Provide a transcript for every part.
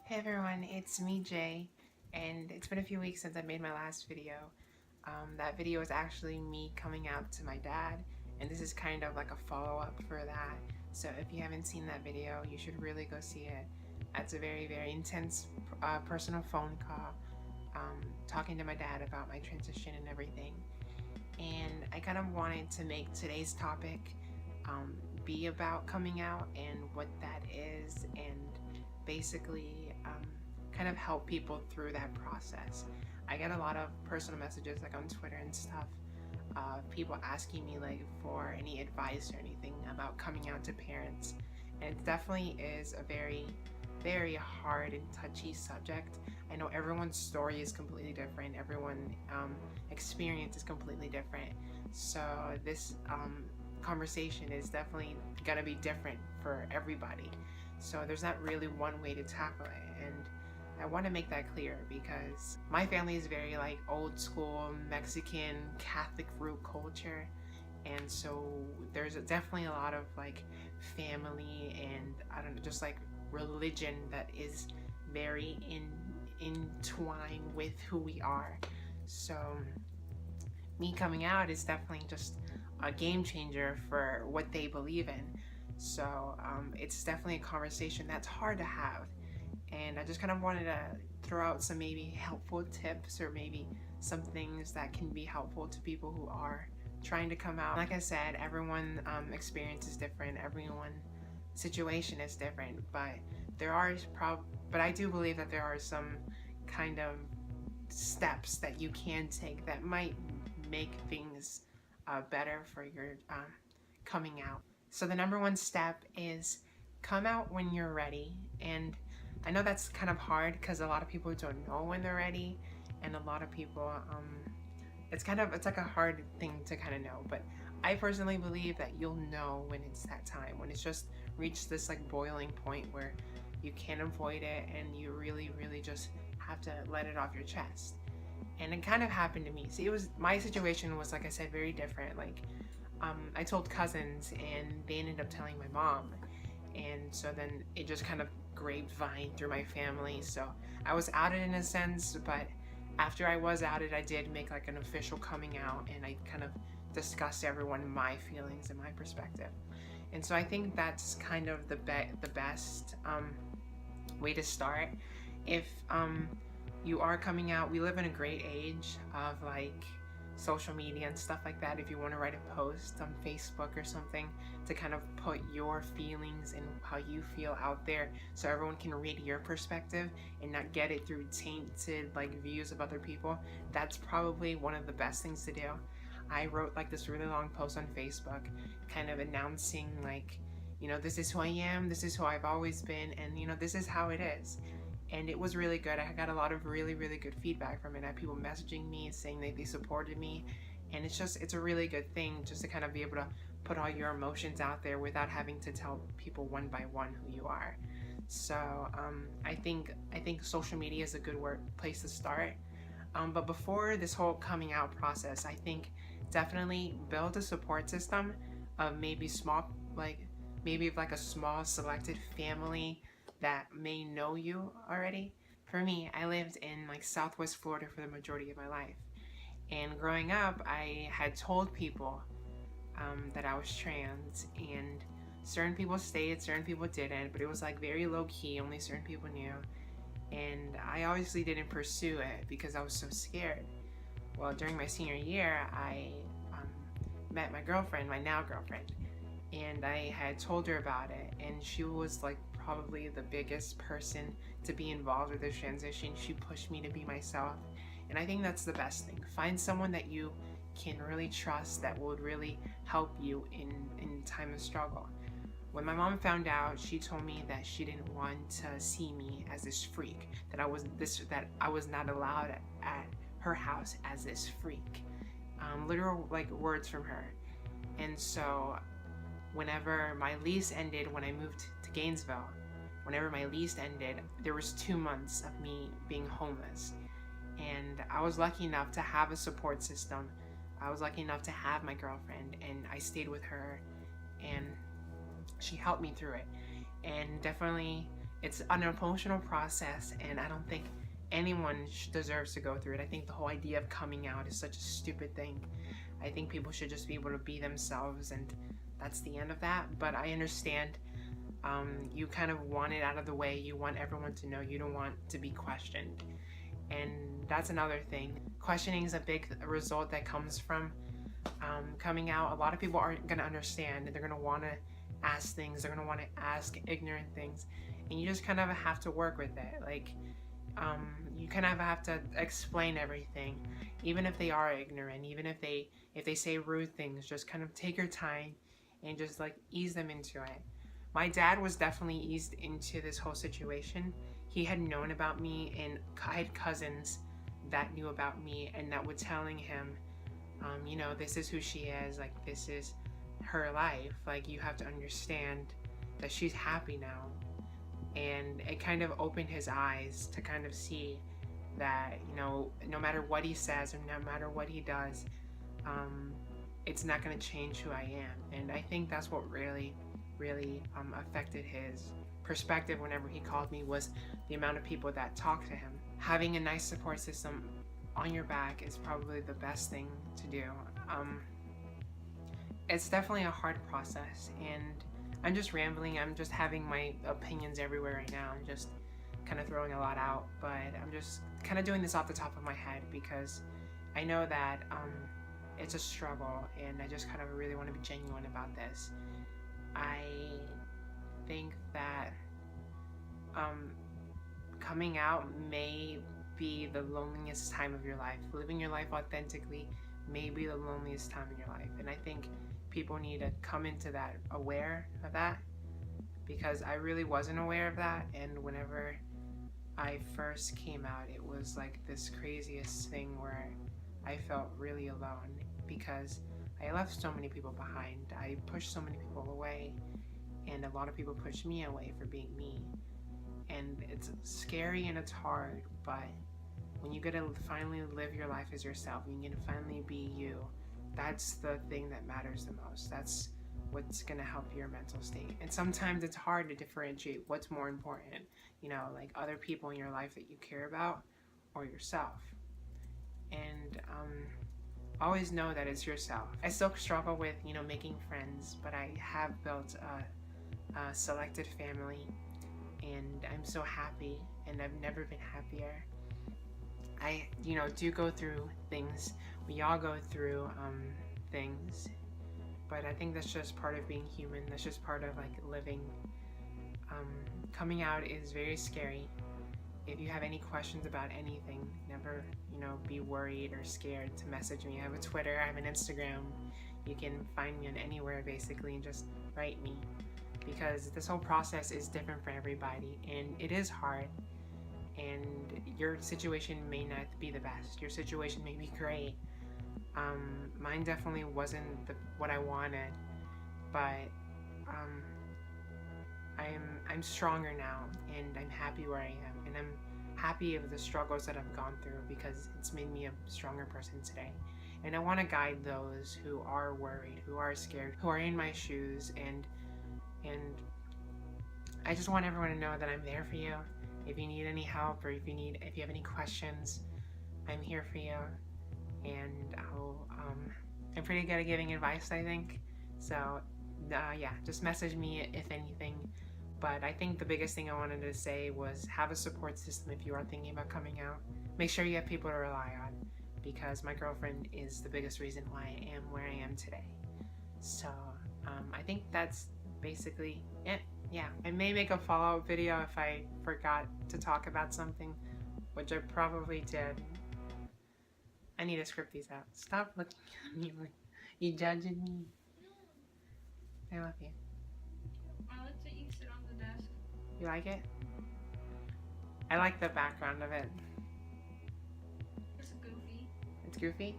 Hey everyone, it's me Jay, and it's been a few weeks since I made my last video. That video is actually me coming out to my dad, and this is kind of like a follow-up for that. So if you haven't seen that video, you should really go see it. It's a very intense personal phone call, talking to my dad about my transition and everything. And I kind of wanted to make today's topic be about coming out and what that is, and basically kind of help people through that process. I get a lot of personal messages like on Twitter and stuff of people asking me like for any advice or anything about coming out to parents, and it definitely is a very hard and touchy subject. I know everyone's story is completely different, everyone's experience is completely different, so this conversation is definitely gonna be different for everybody. So there's not really one way to tackle it, and I want to make that clear because my family is very like old school Mexican Catholic root culture, and so there's definitely a lot of like family and I don't know, just like religion that is very entwined with who we are. So me coming out is definitely just a game changer for what they believe in. So it's definitely a conversation that's hard to have, and I just kind of wanted to throw out some maybe helpful tips or maybe some things that can be helpful to people who are trying to come out. Like I said, everyone experience is different, everyone situation is different, but I do believe that there are some kind of steps that you can take that might make things better for your coming out. So the number one step is come out when you're ready. And I know that's kind of hard because a lot of people don't know when they're ready, and a lot of people it's like a hard thing to kind of know, but I personally believe that you'll know when it's that time, when it's just reached this like boiling point where you can't avoid it and you really just have to let it off your chest. And it kind of happened to me. See, my situation was, like I said, very different. Like I told cousins and they ended up telling my mom, and so then it just kind of grapevine through my family. So I was outed in a sense, but after I was outed, I did make like an official coming out, and I kind of discussed to everyone my feelings and my perspective. And so I think that's kind of the best way to start. If you are coming out, we live in a great age of like social media and stuff like that. If you want to write a post on Facebook or something to kind of put your feelings and how you feel out there so everyone can read your perspective and not get it through tainted like views of other people, that's probably one of the best things to do. I wrote like this really long post on Facebook kind of announcing like, you know, this is who I am, this is who I've always been, and you know, this is how it is. And it was really good. I got a lot of really good feedback from it. I had people messaging me saying that they supported me, and it's a really good thing just to kind of be able to put all your emotions out there without having to tell people one by one who you are. So I think social media is a good place to start. But before this whole coming out process, I think definitely build a support system of maybe a small selected family that may know you already. For me, I lived in like Southwest Florida for the majority of my life, and growing up I had told people that I was trans, and certain people stayed, certain people didn't, but it was like very low key, only certain people knew, and I obviously didn't pursue it because I was so scared. Well, during my senior year, I met my girlfriend, my now girlfriend, and I had told her about it, and she was like probably the biggest person to be involved with this transition. She pushed me to be myself, and I think that's the best thing. Find someone that you can really trust that would really help you in time of struggle. When my mom found out, she told me that she didn't want to see me as this freak, that I was not allowed at her house as this freak. Literal like words from her. And so whenever my lease ended, when I moved to Gainesville, whenever my lease ended, there was 2 months of me being homeless. And I was lucky enough to have a support system. I was lucky enough to have my girlfriend, and I stayed with her, and she helped me through it. And definitely it's an emotional process, and I don't think anyone deserves to go through it. I think the whole idea of coming out is such a stupid thing. I think people should just be able to be themselves, and that's the end of that. But I understand you kind of want it out of the way. You want everyone to know. You don't want to be questioned. And that's another thing. Questioning is a big result that comes from coming out. A lot of people aren't going to understand, and they're going to want to ask things. They're going to want to ask ignorant things. And you just kind of have to work with it. Like, you kind of have to explain everything, even if they are ignorant, even if they say rude things. Just kind of take your time and just like ease them into it. My dad was definitely eased into this whole situation. He had known about me, and I had cousins that knew about me and that were telling him, you know, this is who she is, like this is her life, like you have to understand that she's happy now. And it kind of opened his eyes to kind of see that, you know, no matter what he says or no matter what he does, it's not going to change who I am. And I think that's what really affected his perspective whenever he called me, was the amount of people that talk to him. Having a nice support system on your back is probably the best thing to do. It's definitely a hard process, and I'm just rambling. I'm just having my opinions everywhere right now. I'm just kind of throwing a lot out, but I'm just kind of doing this off the top of my head because I know that it's a struggle, and I just kind of really want to be genuine about this. I think that coming out may be the loneliest time of your life. Living your life authentically may be the loneliest time in your life. And I think people need to come into that aware of that, because I really wasn't aware of that. And whenever I first came out, it was like this craziest thing where I felt really alone because I left so many people behind. I pushed so many people away, and a lot of people pushed me away for being me. And it's scary and it's hard, but when you get to finally live your life as yourself, and you get to finally be you, that's the thing that matters the most. That's what's gonna help your mental state. And sometimes it's hard to differentiate what's more important, you know, like other people in your life that you care about or yourself. And always know that it's yourself. I still struggle with, you know, making friends, but I have built a selected family, and I'm so happy, and I've never been happier. I, you know, do go through things. We all go through things, but I think that's just part of being human. That's just part of like living. Coming out is very scary. If you have any questions about anything, never, you know, be worried or scared to message me. I have a Twitter, I have an Instagram. You can find me on anywhere basically, and just write me, because this whole process is different for everybody, and it is hard. And your situation may not be the best. Your situation may be great. Mine definitely wasn't what I wanted, but I'm stronger now, and I'm happy where I am, and I'm happy of the struggles that I've gone through, because it's made me a stronger person today. And I want to guide those who are worried, who are scared, who are in my shoes, and I just want everyone to know that I'm there for you. If you need any help, or if you have any questions, I'm here for you. And I'm pretty good at giving advice, I think. So yeah, just message me if anything. But I think the biggest thing I wanted to say was have a support system if you are thinking about coming out. Make sure you have people to rely on, because my girlfriend is the biggest reason why I am where I am today. So I think that's basically it. Yeah, I may make a follow-up video if I forgot to talk about something, which I probably did. I need to script these out. Stop looking at me like you judging me. I love you. I like that you sit on the desk. You like it? I like the background of it. It's goofy. It's goofy?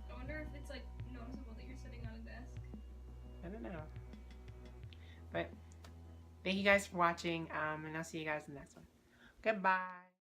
I wonder if it's like noticeable that you're sitting on a desk. I don't know. But thank you guys for watching, and I'll see you guys in the next one. Goodbye.